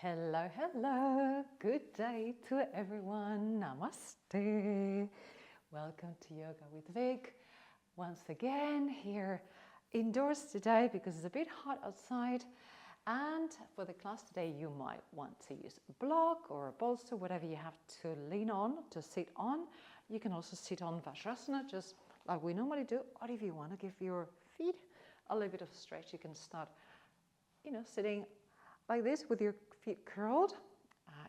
Hello, hello. Good day to everyone. Namaste. Welcome to Yoga with Vig. Once again, here indoors today because it's a bit hot outside. And for the class today, you might want to use a block or a bolster, whatever you have to lean on, to sit on. You can also sit on Vajrasana, just like we normally do. Or if you want to give your feet a little bit of a stretch, you can start, sitting like this with your feet curled.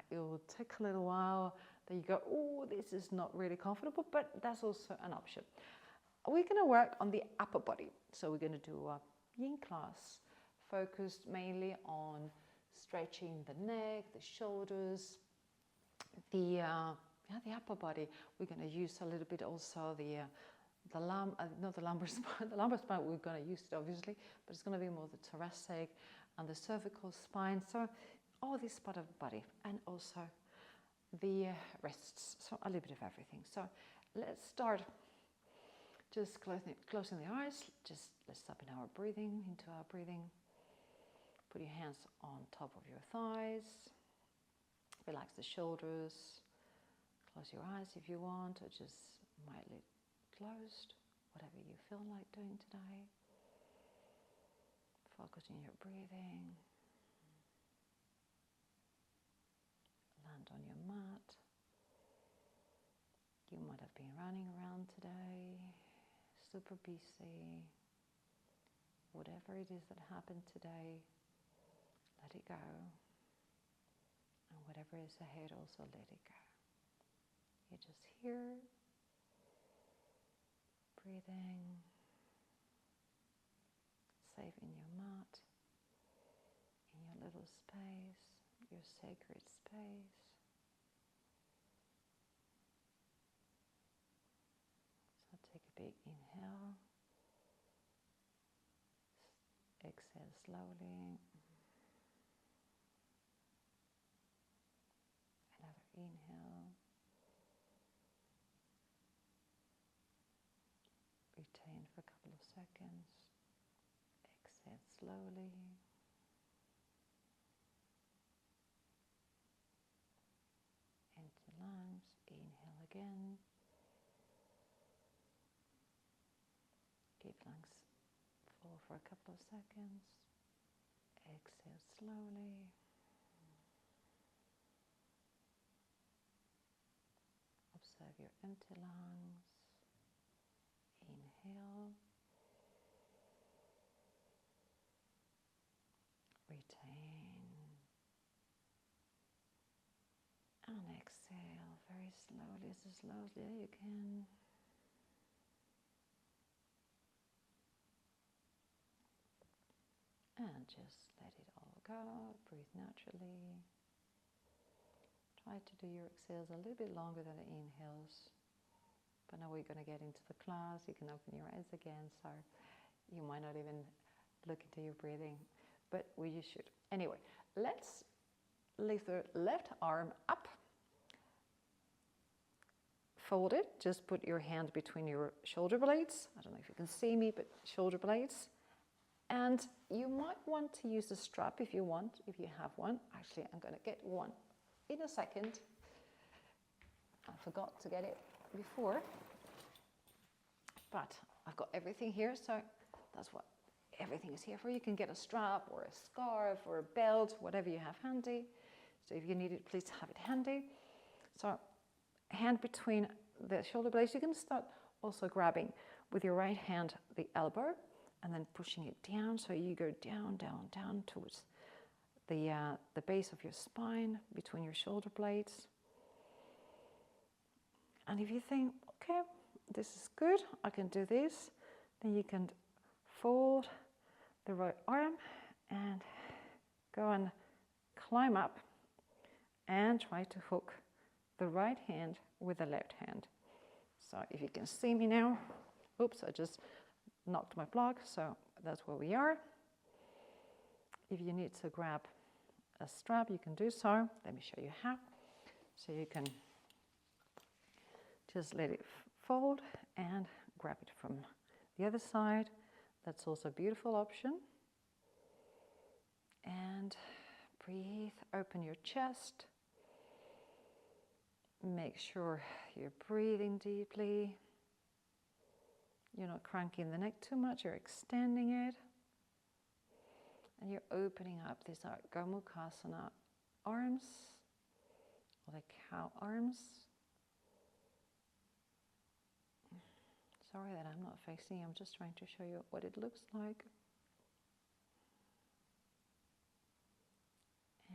It will take a little while. Then you go, oh, this is not really comfortable, but that's also an option. We're going to work on the upper body. So we're going to do a yin class focused mainly on stretching the neck, the shoulders, the upper body. We're going to use a little bit also not the lumbar spine. The lumbar spine, we're going to use it obviously, but it's going to be more the thoracic and the cervical spine. So all this part of the body, and also the wrists. So a little bit of everything. So let's start just closing the eyes. Just let's stop in our breathing, into our breathing. Put your hands on top of your thighs. Relax the shoulders. Close your eyes if you want, or just mildly closed, whatever you feel like doing today. Focus on your breathing. Land on your mat. You might have been running around today, super busy. Whatever it is that happened today, let it go. And whatever is ahead, also let it go. You're just here, breathing, safe in your mat, in your little space, your sacred space. So take a big inhale, exhale slowly. Another inhale. Retain for a couple of seconds. Exhale slowly. Empty lungs. Inhale again. Keep lungs full for a couple of seconds. Exhale slowly. Observe your empty lungs. Inhale. Retain. And exhale very slowly, as slowly as you can. And just let it all go. Breathe naturally. Try to do your exhales a little bit longer than the inhales. But now we're going to get into the class. You can open your eyes again, so you might not even look into your breathing, but you should. Anyway, let's lift the left arm up. Fold it. Just put your hand between your shoulder blades. I don't know if you can see me, but shoulder blades. And you might want to use a strap if you want, if you have one. Actually, I'm going to get one in a second. I forgot to get it before, but I've got everything here, so that's what everything is here for. You can get a strap or a scarf or a belt, whatever you have handy. So if you need it, please have it handy. So hand between the shoulder blades. You can start also grabbing with your right hand the elbow and then pushing it down, so you go down, down, down towards the base of your spine between your shoulder blades. And if you think, okay, this is good, I can do this, then you can fold the right arm and go and climb up and try to hook the right hand with the left hand. So if you can see me now, oops, I just knocked my block, so that's where we are. If you need to grab a strap, you can do so. Let me show you how. So you can just let it fold and grab it from the other side. That's also a beautiful option. And breathe, open your chest. Make sure you're breathing deeply. You're not cranking the neck too much, you're extending it. And you're opening up these Gomukhasana arms, or the cow arms. Sorry that I'm not facing, I'm just trying to show you what it looks like.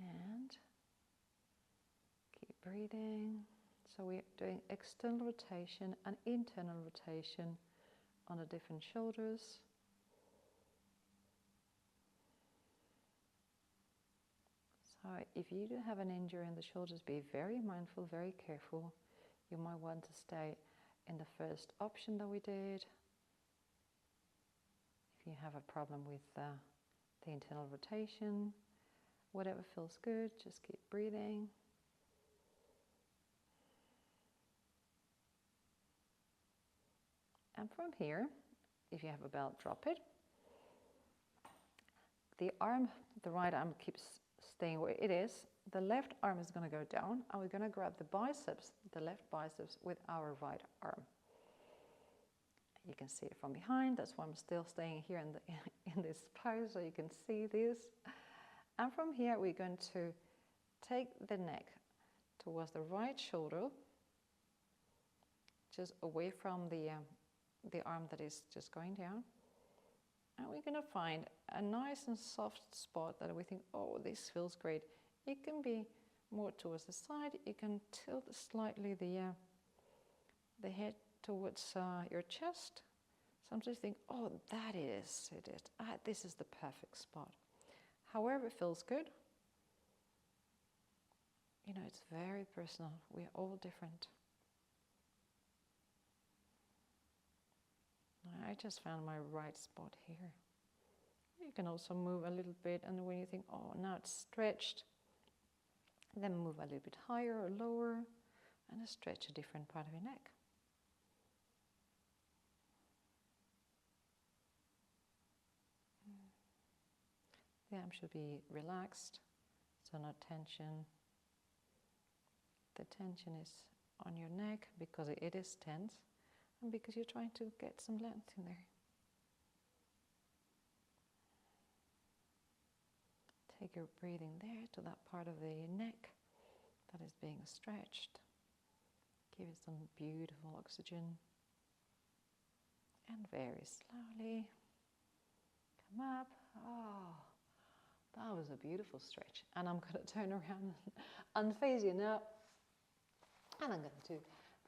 And keep breathing. So we're doing external rotation and internal rotation on the different shoulders. So if you do have an injury in the shoulders, be very mindful, very careful. You might want to stay in the first option that we did. If you have a problem with the internal rotation, whatever feels good, just keep breathing. And from here, if you have a belt, drop it. The arm, the right arm keeps staying where it is. The left arm is going to go down, and we're going to grab the biceps, the left biceps, with our right arm. You can see it from behind. That's why I'm still staying here in this pose, so you can see this. And from here, we're going to take the neck towards the right shoulder, just away from the arm that is just going down. And we're going to find a nice and soft spot that we think, oh, this feels great. It can be more towards the side. You can tilt slightly the head towards your chest. Sometimes you think, oh, that is it. This is the perfect spot. However it feels good. You know, it's very personal. We're all different. I just found my right spot here. You can also move a little bit, and when you think, oh, now it's stretched, then move a little bit higher or lower, and stretch a different part of your neck. The arm should be relaxed, so no tension. The tension is on your neck because it is tense, and because you're trying to get some length in there. Take your breathing there to that part of the neck that is being stretched. Give it some beautiful oxygen. And very slowly come up. Oh, that was a beautiful stretch. And I'm going to turn around and face you now. And I'm going to do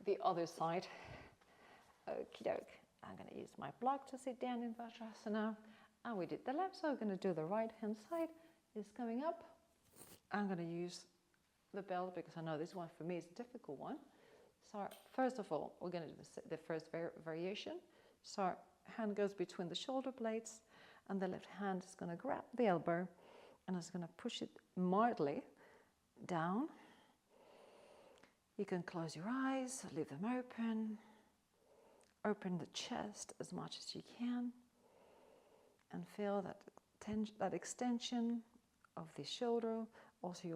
the other side. Okie doke. I'm going to use my block to sit down in Vajrasana. And we did the left, so I'm going to do the right hand side. It's coming up. I'm going to use the belt because I know this one for me is a difficult one. So first of all, we're going to do the first variation. So our hand goes between the shoulder blades, and the left hand is going to grab the elbow and it's going to push it mildly down. You can close your eyes, leave them open. Open the chest as much as you can, and feel that extension of the shoulder. Also,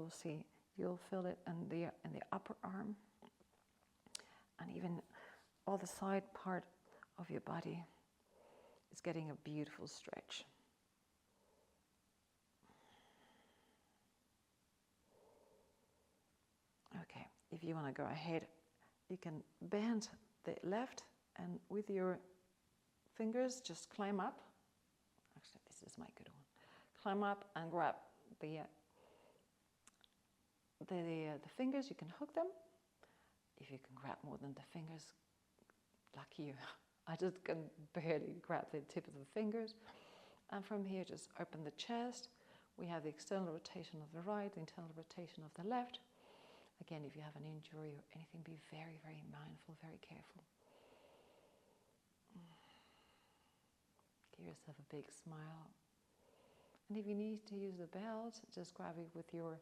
you'll feel it in the upper arm, and even all the side part of your body is getting a beautiful stretch. Okay, if you want to go ahead, you can bend the left and with your fingers just climb up. Actually, this is my good one. Climb up and grab the fingers. You can hook them. If you can grab more than the fingers, lucky you. I just can barely grab the tip of the fingers. And from here, just open the chest. We have the external rotation of the right, the internal rotation of the left. Again, if you have an injury or anything, be very, very mindful, very careful. Give yourself a big smile. And if you need to use the belt, just grab it with your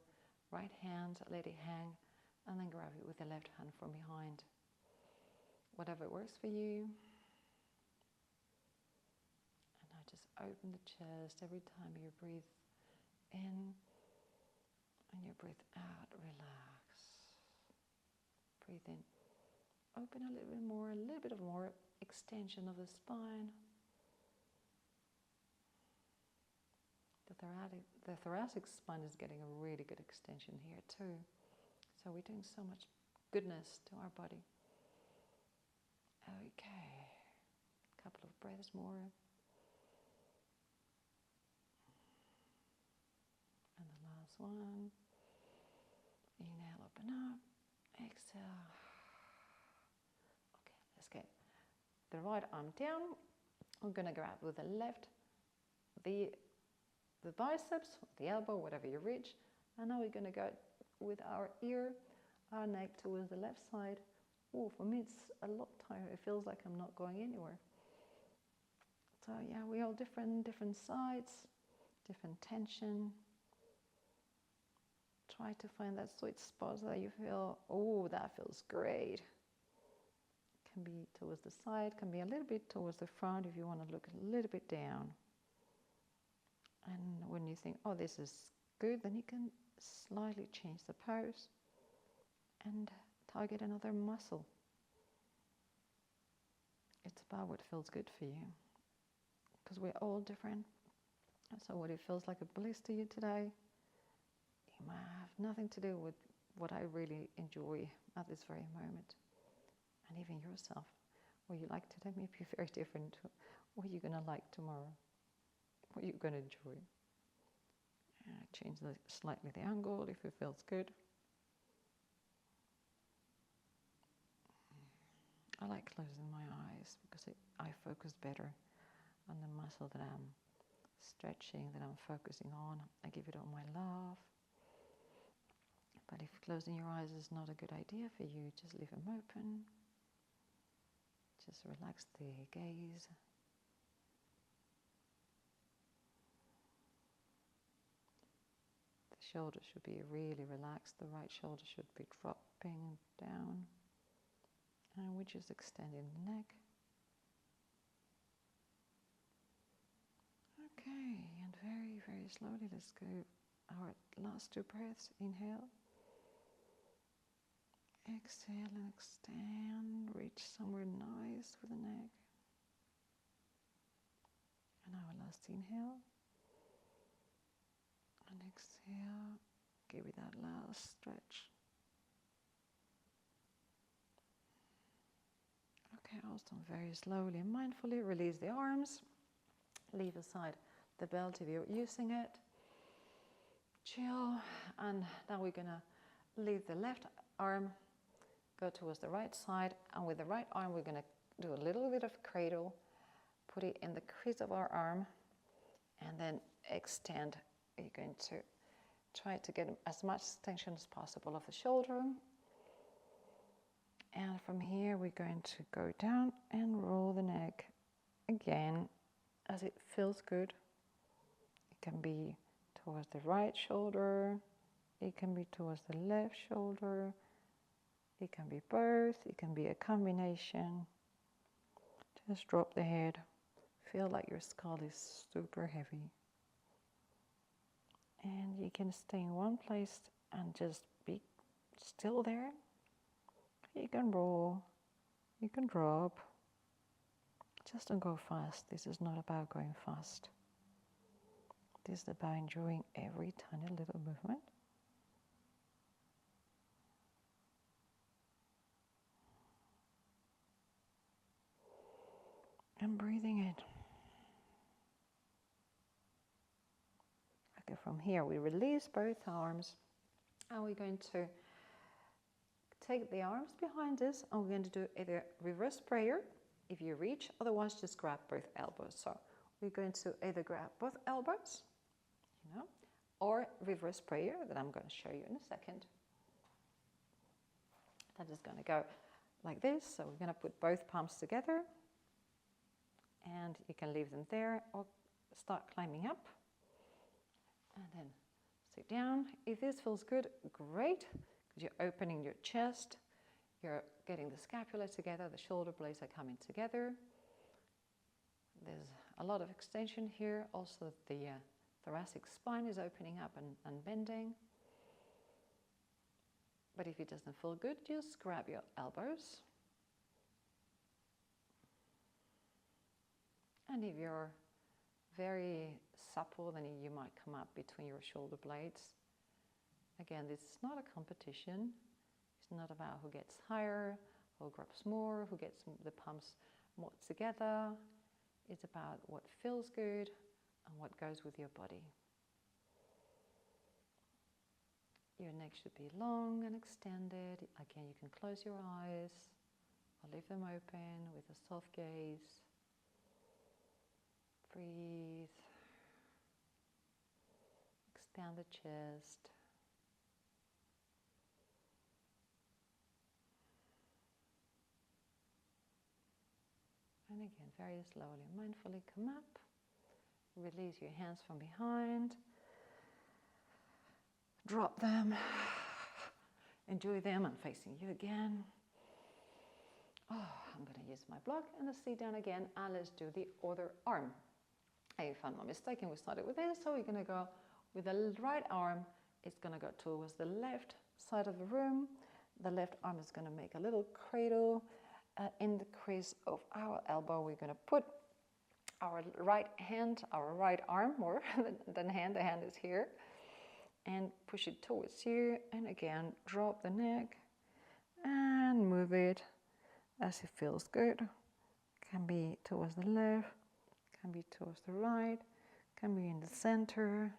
right hand, let it hang, and then grab it with the left hand from behind. Whatever works for you. And now just open the chest every time you breathe in And you breathe out, relax. Breathe in, open a little bit more, a little bit of more extension of the spine. The thoracic spine is getting a really good extension here too. So we're doing so much goodness to our body. Okay, a couple of breaths more. And the last one. Inhale, open up. Exhale. Okay, let's get the right arm down. I'm going to grab with the left the biceps, the elbow, whatever you reach. And now we're going to go with our ear, our neck towards the left side. Oh, for me it's a lot tighter. It feels like I'm not going anywhere. So yeah, we all different sides, different tension. Try to find that sweet spot that you feel, oh, that feels great. Can be towards the side, can be a little bit towards the front if you want to look a little bit down. And when you think, oh, this is good, then you can slightly change the pose and target another muscle. It's about what feels good for you, because we're all different. So what it feels like a bliss to you today, it might have nothing to do with what I really enjoy at this very moment. And even yourself, what you like today may be very different to what you're going to like tomorrow, what you're going to enjoy. Change slightly the angle if it feels good. I like closing my eyes because I focus better on the muscle that I'm stretching, that I'm focusing on. I give it all my love. But if closing your eyes is not a good idea for you, just leave them open. Just relax the gaze. The shoulders should be really relaxed. The right shoulder should be dropping down. And we're just extending the neck. Okay, and very, very slowly, let's go our last two breaths. Inhale. Exhale and extend. Reach somewhere nice with the neck. And our last inhale. And exhale. Give it that last stretch. Okay, also very slowly and mindfully release the arms. Leave aside the belt if you're using it. Chill. And now we're going to leave the left arm, go towards the right side. And with the right arm, we're going to do a little bit of cradle. Put it in the crease of our arm. And then extend. You're going to try to get as much extension as possible of the shoulder. And from here, we're going to go down and roll the neck again as it feels good. It can be towards the right shoulder. It can be towards the left shoulder. It can be both. It can be a combination. Just drop the head. Feel like your skull is super heavy. And you can stay in one place and just be still there. You can roll, you can drop. Just don't go fast. This is not about going fast. This is about enjoying every tiny little movement. And breathing in. Okay, from here we release both arms. And we're going to take the arms behind us, and we're going to do either reverse prayer if you reach, otherwise just grab both elbows. So we're going to either grab both elbows, or reverse prayer that I'm going to show you in a second. That is going to go like this. So we're going to put both palms together, and you can leave them there or start climbing up, and then sit down. If this feels good, great. You're opening your chest, you're getting the scapula together, the shoulder blades are coming together. There's a lot of extension here. Also the thoracic spine is opening up and bending. But if it doesn't feel good, just grab your elbows. And if you're very supple, then you might come up between your shoulder blades. Again, this is not a competition. It's not about who gets higher, who grabs more, who gets the palms more together. It's about what feels good and what goes with your body. Your neck should be long and extended. Again, you can close your eyes or leave them open with a soft gaze. Breathe. Expand the chest. And again, very slowly, mindfully come up. Release your hands from behind. Drop them. Enjoy them. I'm facing you again. Oh, I'm going to use my block and let's sit down again and let's do the other arm. If I'm not mistaken, we started with this, so we're going to go with the right arm. It's going to go towards the left side of the room. The left arm is going to make a little cradle in the crease of our elbow. We're going to put our right hand, our right arm more than hand, the hand is here, and push it towards you. And again, drop the neck and move it as it feels good. Can be towards the left, can be towards the right, can be in the center.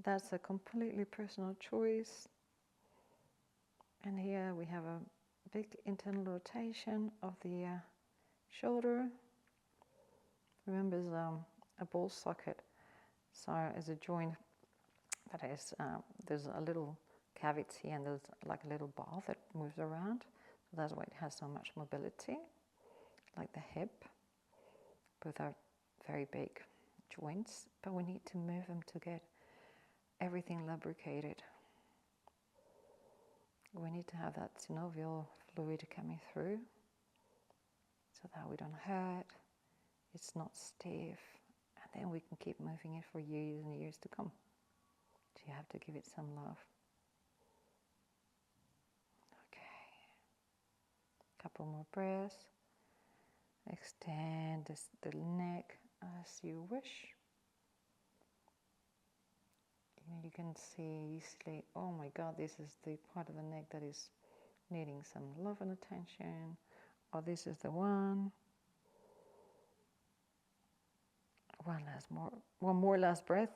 That's a completely personal choice. And here we have a big internal rotation of the shoulder. Remember, it's a ball socket, so it's a joint that is, there's a little cavity and there's like a little ball that moves around. So that's why it has so much mobility, like the hip. Both are very big joints, but we need to move them to get everything lubricated. We need to have that synovial fluid coming through so that we don't hurt, it's not stiff, and then we can keep moving it for years and years to come. So you have to give it some love. Okay. Couple more breaths. Extend the neck as you wish. You can see easily, oh my God, this is the part of the neck that is needing some love and attention. Or this is the one. One more last breath.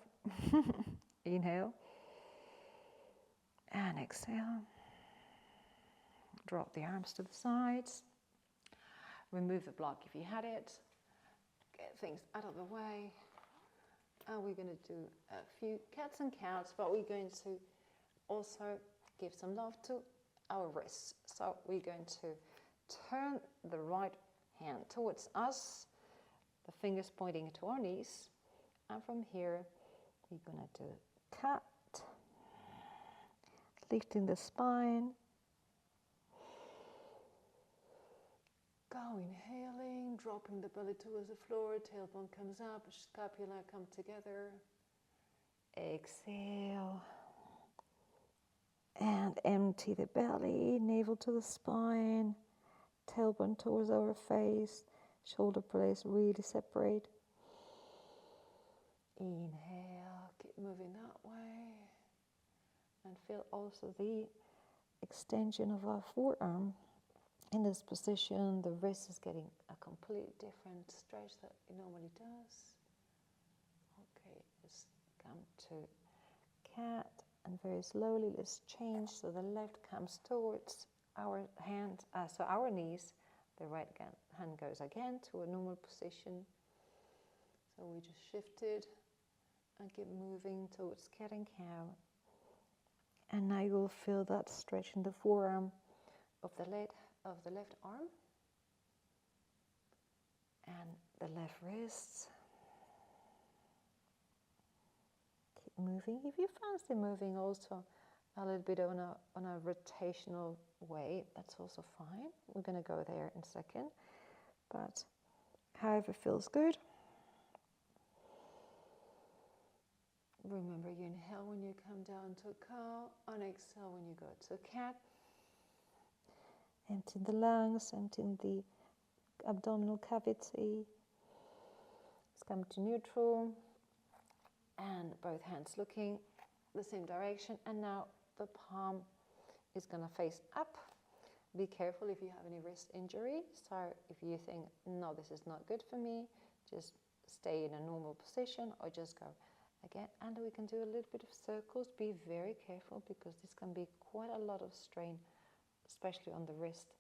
Inhale. And exhale. Drop the arms to the sides. Remove the block if you had it. Get things out of the way. And we're going to do a few cats and cows, but we're going to also give some love to our wrists. So we're going to turn the right hand towards us, the fingers pointing to our knees. And from here, we're going to do cat, lifting the spine. Go inhaling, dropping the belly towards the floor, tailbone comes up, scapula come together. Exhale. And empty the belly, navel to the spine, tailbone towards our face, shoulder blades really separate. Inhale, keep moving that way. And feel also the extension of our forearm. In this position, the wrist is getting a completely different stretch that it normally does. Okay, let's come to cat, and very slowly let's change. So the left comes towards our hand, so our knees. The right hand goes again to a normal position. So we just shifted and keep moving towards cat and cow. And now you will feel that stretch in the forearm of the left arm and the left wrist. Keep moving. If you fancy moving also a little bit on a rotational way, that's also fine. We're going to go there in a second, but however feels good. Remember, you inhale when you come down to a cow and exhale when you go to a cat. Emptying the lungs, emptying the abdominal cavity. Let's come to neutral. And both hands looking the same direction. And now the palm is going to face up. Be careful if you have any wrist injury. So if you think, no, this is not good for me, just stay in a normal position or just go again. And we can do a little bit of circles. Be very careful because this can be quite a lot of strain, especially on the wrist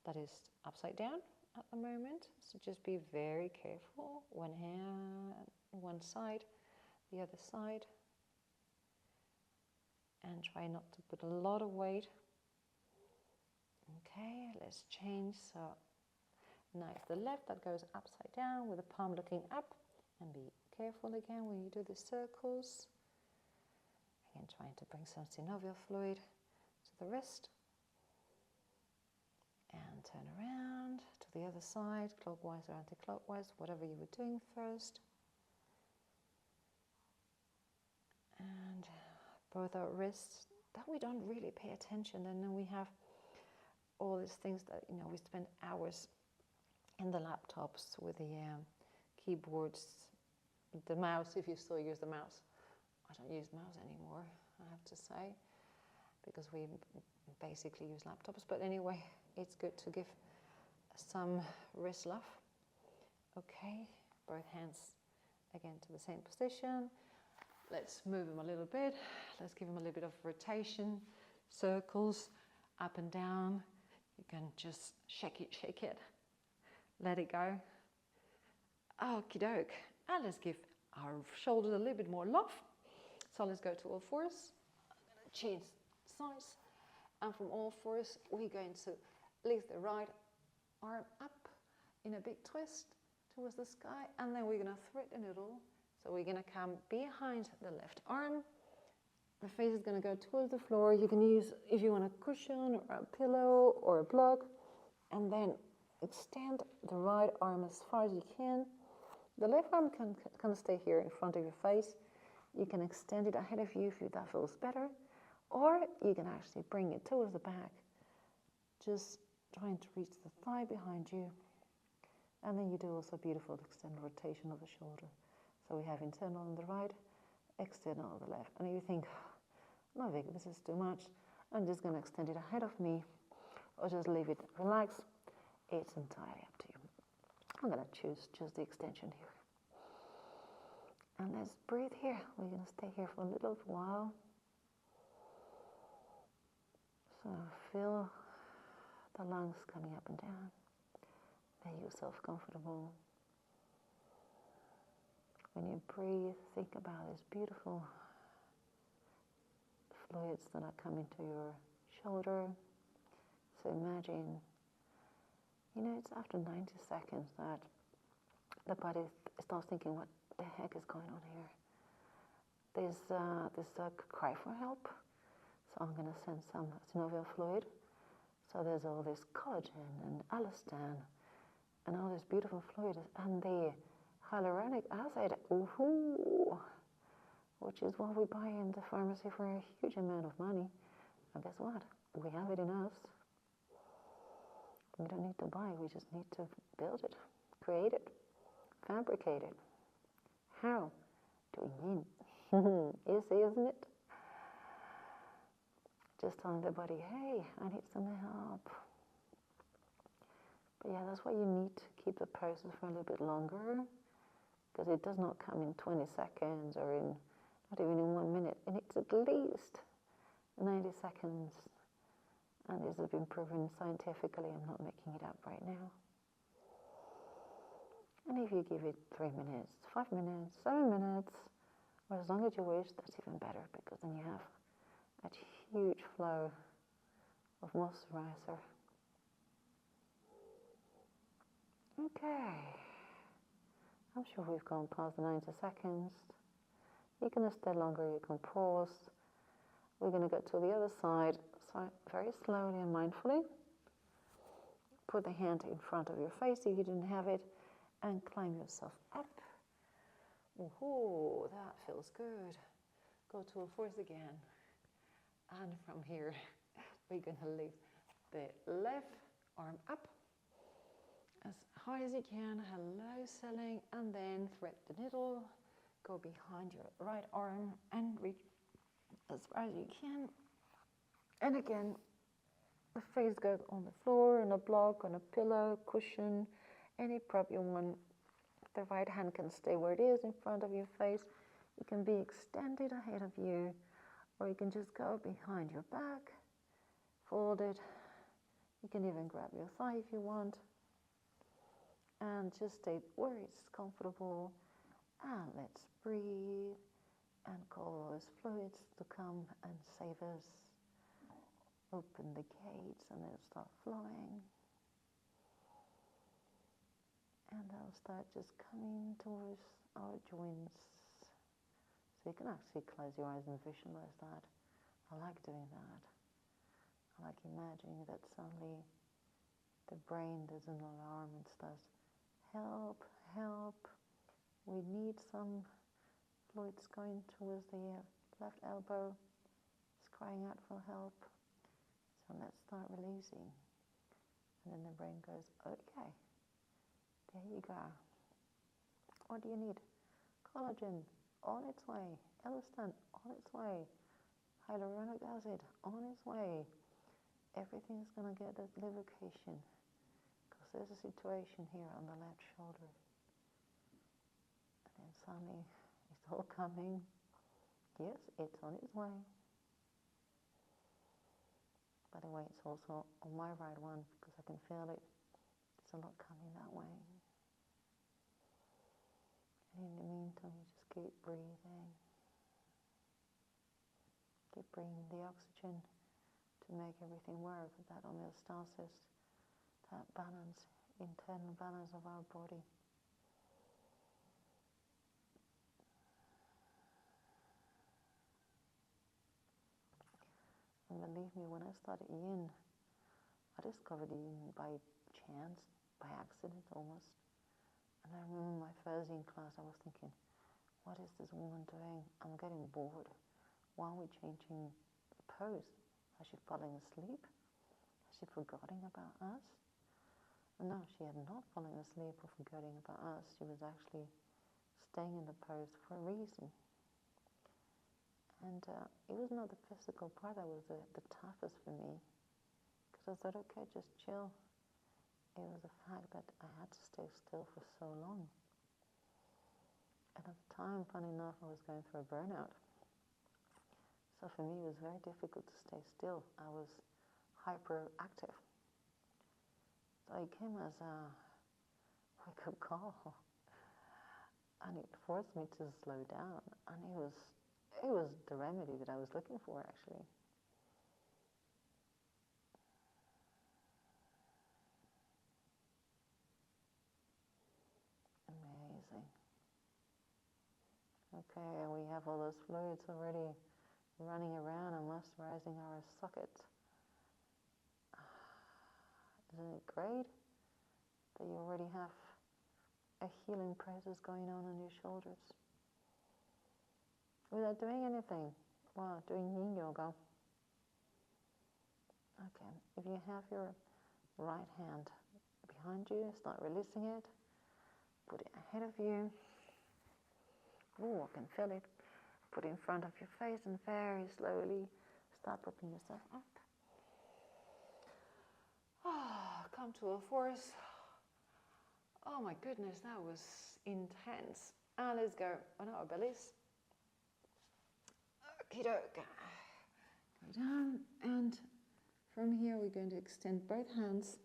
that is upside down at the moment. So just be very careful. One hand, one side, the other side. And try not to put a lot of weight. Okay, let's change. So now it's the left that goes upside down with the palm looking up. And be careful again when you do the circles. Again, trying to bring some synovial fluid to the wrist. And turn around to the other side, clockwise or anti-clockwise, whatever you were doing first. And both our wrists, that we don't really pay attention. And then we have all these things that, you know, we spend hours in the laptops with the keyboards, the mouse, if you still use the mouse. I don't use mouse anymore, I have to say, because we basically use laptops. But anyway, it's good to give some wrist love. Okay, both hands again to the same position. Let's move them a little bit. Let's give them a little bit of rotation, circles, up and down. You can just shake it, let it go. Okie doke. And let's give our shoulders a little bit more love. So let's go to all fours. I'm going to change sides. And from all fours, we're going to lift the right arm up in a big twist towards the sky. And then we're going to thread the needle. So we're going to come behind the left arm. The face is going to go towards the floor. You can use, if you want, a cushion or a pillow or a block. And then extend the right arm as far as you can. The left arm can stay here in front of your face. You can extend it ahead of you if that feels better. Or you can actually bring it towards the back. Just trying to reach the thigh behind you. And then you do also a beautiful extended rotation of the shoulder. So we have internal on the right, external on the left. And if you think, no, Vic, this is too much, I'm just going to extend it ahead of me, or just leave it relaxed, it's entirely up to you. I'm going to choose just the extension here. And let's breathe here. We're going to stay here for a little while. So feel the lungs coming up and down. Make yourself comfortable. When you breathe, think about these beautiful fluids that are coming to your shoulder. So imagine, you know, it's after 90 seconds that the body starts thinking, what the heck is going on here? There's a cry for help. So I'm going to send some synovial fluid. So there's all this collagen and elastin and all this beautiful fluid, and the hyaluronic acid, which is what we buy in the pharmacy for a huge amount of money. And guess what? We have it in us. We don't need to buy it, we just need to build it, create it, fabricate it. How? Doing yin. Easy, isn't it? Just telling the body, hey, I need some help. But yeah, that's why you need to keep the process for a little bit longer, because it does not come in 20 seconds or in not even in 1 minute. It needs at least 90 seconds. And this has been proven scientifically. I'm not making it up right now. And if you give it 3 minutes, 5 minutes, 7 minutes, or as long as you wish, that's even better, because then you have a huge flow of moisturizer. Okay. I'm sure we've gone past the 90 seconds. You can stay longer, you can pause. We're going to go to the other side. So very slowly and mindfully. Put the hand in front of your face if you didn't have it, and climb yourself up. Ooh, that feels good. Go to a fourth again. And from here, we're going to lift the left arm up as high as you can, hello selling, and then thread the needle, go behind your right arm and reach as far as you can. And again, the face goes on the floor, on a block, on a pillow, cushion, any prop you want. The right hand can stay where it is in front of your face. It can be extended ahead of you, or you can just go behind your back, fold it. You can even grab your thigh if you want. And just stay where it's comfortable. And let's breathe and call those fluids to come and save us. Open the gates and they'll start flowing. And they'll start just coming towards our joints. So you can actually close your eyes and visualize that. I like doing that. I like imagining that suddenly the brain does an alarm and starts, help, help. We need some fluids going towards the left elbow. It's crying out for help. So let's start releasing. And then the brain goes, okay, there you go. What do you need? Collagen, on its way. Elastin, on its way. Hyaluronic acid, on its way. Everything's going to get that lubrication. Because there's a situation here on the left shoulder. And then suddenly, it's all coming. Yes, it's on its way. By the way, it's also on my right one because I can feel it. There's a lot coming that way. And in the meantime, you just keep breathing. Keep bringing the oxygen to make everything work with that homeostasis, that balance, internal balance of our body. And believe me, when I started yin, I discovered yin by chance, by accident almost. And I remember my first yin class, I was thinking, what is this woman doing? I'm getting bored. Why are we changing the pose? Has she fallen asleep? Has she forgotten about us? No, she had not fallen asleep or forgotten about us. She was actually staying in the pose for a reason. And it was not the physical part that was the toughest for me. Because I thought, okay, just chill. It was the fact that I had to stay still for so long. And at the time, funny enough, I was going through a burnout. So for me, it was very difficult to stay still. I was hyperactive. So it came as a wake-up call. And it forced me to slow down. And it was the remedy that I was looking for, actually. Amazing. Okay, we have all those fluids already running around and moisturizing our sockets. Isn't it great that you already have a healing process going on your shoulders? Without doing anything. Wow, doing yin yoga. Okay, if you have your right hand behind you, start releasing it. Put it ahead of you. Oh, I can feel it. Put it in front of your face and very slowly start propping yourself up. Come to a force. Oh my goodness, that was intense. Let's go on our bellies. Okie doke. Go down, and from here we're going to extend both hands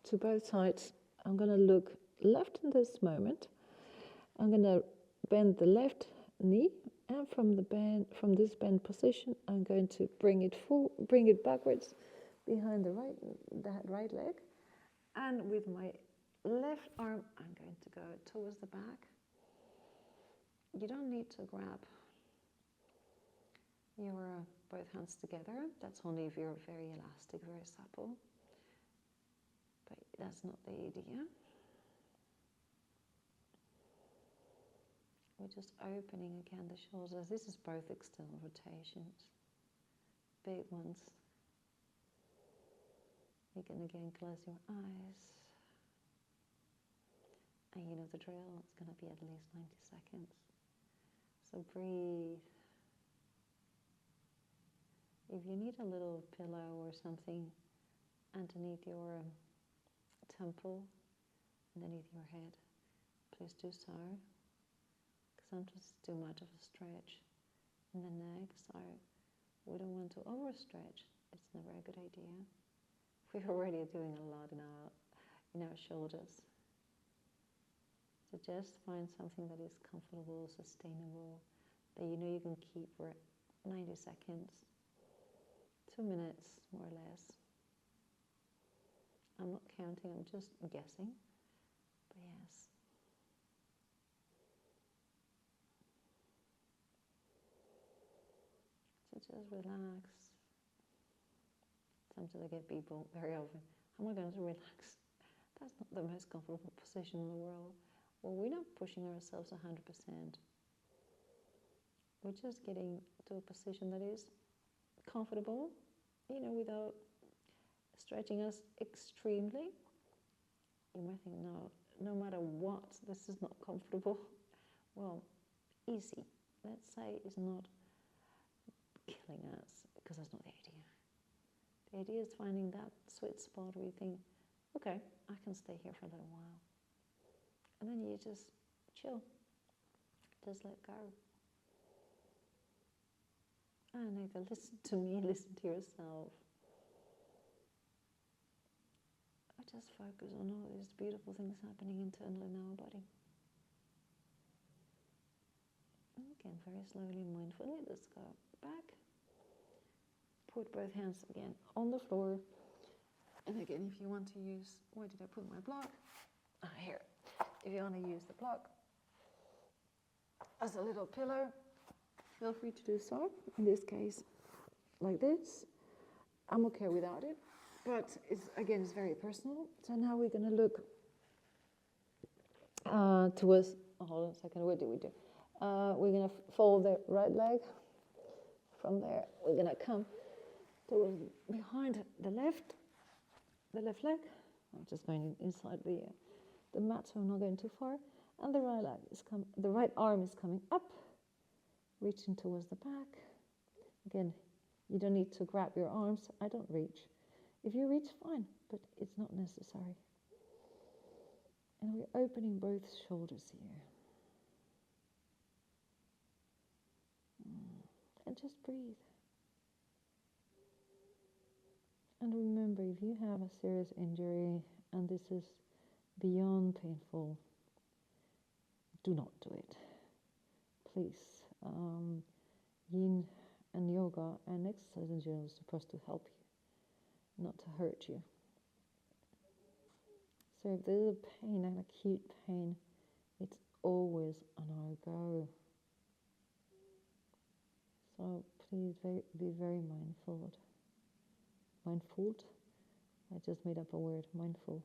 to both sides. I'm going to look left in this moment. I'm going to bend the left knee, and from this bend position, I'm going to bring it backwards behind that right leg, and with my left arm, I'm going to go towards the back. You don't need to grab your both hands together. That's only if you're very elastic, very supple. But that's not the idea. We're just opening again the shoulders. This is both external rotations, big ones. You can again close your eyes. And you know the drill, it's going to be at least 90 seconds. So breathe. If you need a little pillow or something underneath your temple, underneath your head, please do so. Because sometimes it's too much of a stretch in the neck, so we don't want to overstretch. It's never a good idea. We're already doing a lot in our shoulders. So just find something that is comfortable, sustainable, that you know you can keep for 90 seconds, 2 minutes more or less. I'm not counting, I'm just guessing, but yes. So just relax. Sometimes I get people very often, how am I going to relax? That's not the most comfortable position in the world. Well, we're not pushing ourselves 100%. We're just getting to a position that is comfortable, you know, without stretching us extremely. You might think, no matter what, this is not comfortable. Well, easy, let's say, is not killing us, because that's not the idea. The idea is finding that sweet spot where you think, okay, I can stay here for a little while. And then you just chill, just let go. And either listen to me, listen to yourself. Or just focus on all these beautiful things happening internally in our body. And again, very slowly, mindfully, let's go back. Put both hands again on the floor. And again, if you want to use, where did I put my block? Here. If you want to use the block as a little pillow, feel free to do so. In this case, like this. I'm okay without it, but it's very personal. So now we're going to look towards, hold on a second, what do we do? We're going to fold the right leg. From there, we're going to come towards behind the left leg. I'm just going inside the mat, so I'm not going too far. And the right leg is the right arm is coming up, reaching towards the back. Again, you don't need to grab your arms. I don't reach. If you reach, fine, but it's not necessary. And we're opening both shoulders here. And just breathe. And remember, if you have a serious injury and this is beyond painful, do not do it. Please. Yin and yoga and exercise in general is supposed to help you, not to hurt you. So if there's a pain, an acute pain, it's always a no-go. So please be very mindful. Mindful? I just made up a word, mindful.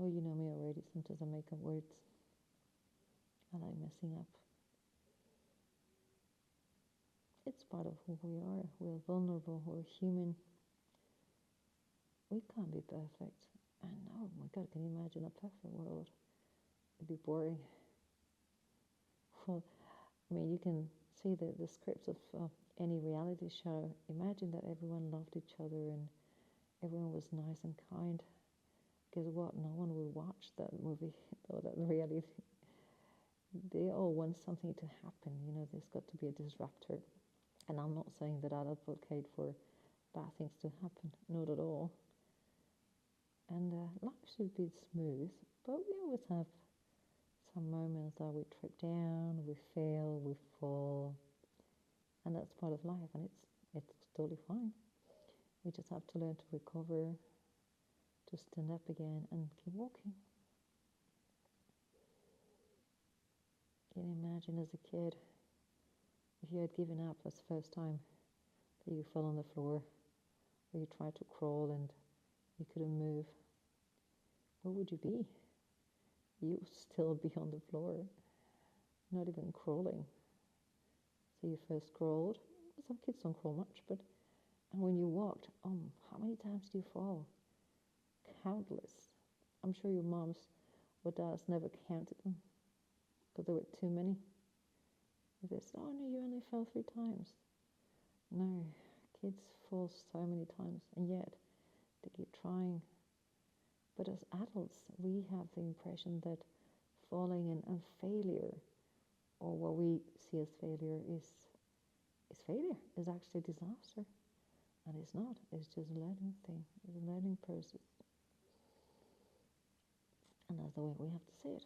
Oh, you know me already, sometimes I make up words. I like messing up. It's part of who we are. We're vulnerable, we're human. We can't be perfect. And oh my God, can you imagine a perfect world? It'd be boring. Well, I mean, you can see the scripts of any reality show. Imagine that everyone loved each other and everyone was nice and kind. Guess what? No one will watch that movie or that reality. They all want something to happen. You know, there's got to be a disruptor. And I'm not saying that I advocate for bad things to happen. Not at all. And life should be smooth, but we always have some moments that we trip down, we fail, we fall, and that's part of life, and it's totally fine. We just have to learn to recover, to stand up again and keep walking. You can imagine as a kid, if you had given up as first time that you fell on the floor, or you tried to crawl and you couldn't move, where would you be? You would still be on the floor, not even crawling. So you first crawled. Some kids don't crawl much, but And when you walked, how many times do you fall? Countless. I'm sure your moms or dads never counted them because there were too many. They said, oh no, you only fell 3 times. No, kids fall so many times, and yet they keep trying. But as adults, we have the impression that falling and failure, or what we see as failure, is failure, is actually disaster. And it's not. It's just a learning thing. It's a learning process. And that's the way we have to see it.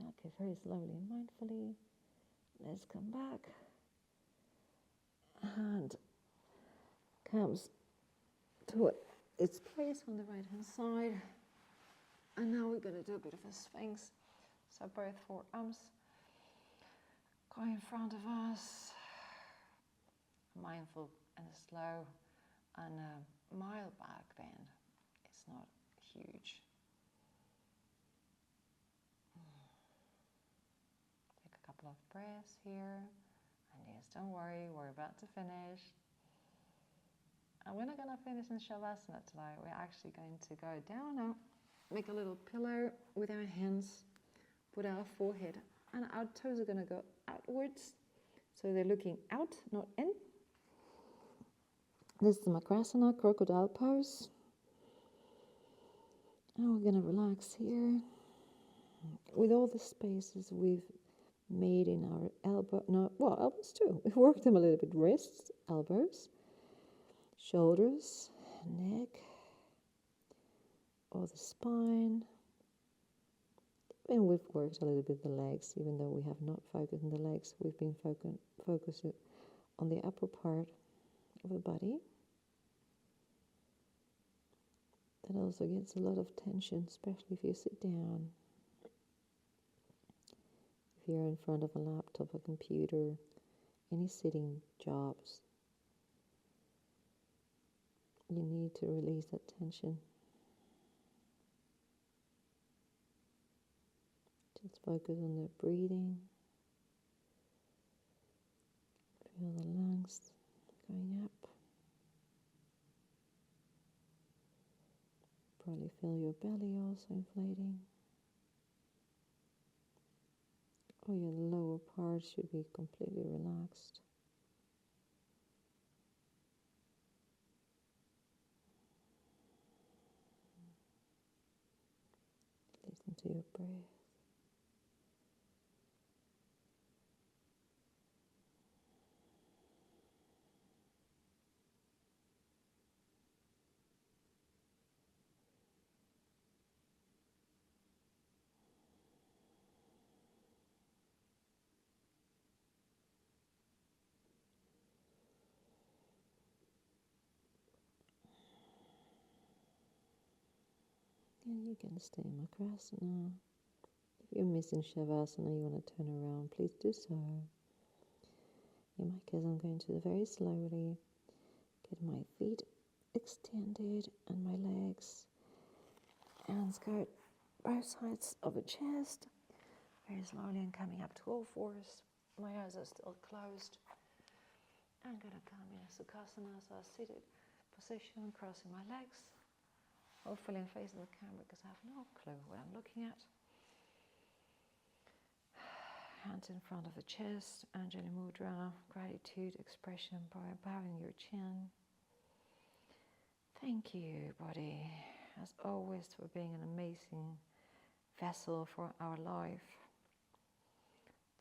Okay, very slowly and mindfully. Let's come back. Hand comes to its place on the right hand side. And now we're going to do a bit of a sphinx. So both forearms go in front of us. Mindful and slow, and a mild back bend. It's not huge. Take a couple of breaths here. And yes, don't worry, we're about to finish. And we're not going to finish in Shavasana today. We're actually going to go down now, make a little pillow with our hands, put our forehead, and our toes are going to go outwards. So they're looking out, not in. This is the Makrasana, crocodile pose. And we're going to relax here. With all the spaces we've made in our elbows too. We've worked them a little bit. Wrists, elbows, shoulders, neck, or the spine. And we've worked a little bit the legs, even though we have not focused on the legs. We've been focused on the upper part of the body. That also gets a lot of tension, especially if you sit down. If you're in front of a laptop, a computer, any sitting jobs, you need to release that tension. Just focus on the breathing. Feel the lungs going up. Probably feel your belly also inflating. Oh, your lower part should be completely relaxed. Listen to your breath. And you can stay in Makrasana. If you're missing Shavasana, you want to turn around, please do so. In my case, I'm going to very slowly get my feet extended and my legs. Hands go both sides of the chest. Very slowly and coming up to all fours. My eyes are still closed. I'm going to come in a Sukhasana, so a seated position, crossing my legs. Hopefully in face of the camera because I have no clue what I'm looking at. Hands in front of the chest, Anjali Mudra, gratitude, expression by bowing your chin. Thank you, body, as always, for being an amazing vessel for our life.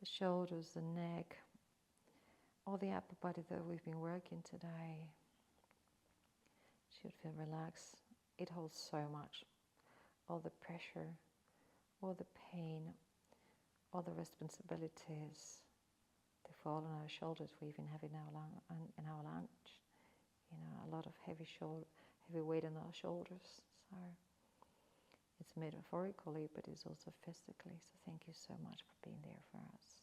The shoulders, the neck, all the upper body that we've been working today should feel relaxed. It holds so much. All the pressure, all the pain, all the responsibilities, they fall on our shoulders. We even have it in our lunch, a lot of heavy weight on our shoulders. So it's metaphorically, but it's also physically. So thank you so much for being there for us.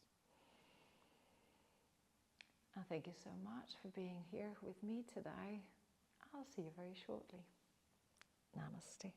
And thank you so much for being here with me today. I'll see you very shortly. Namaste.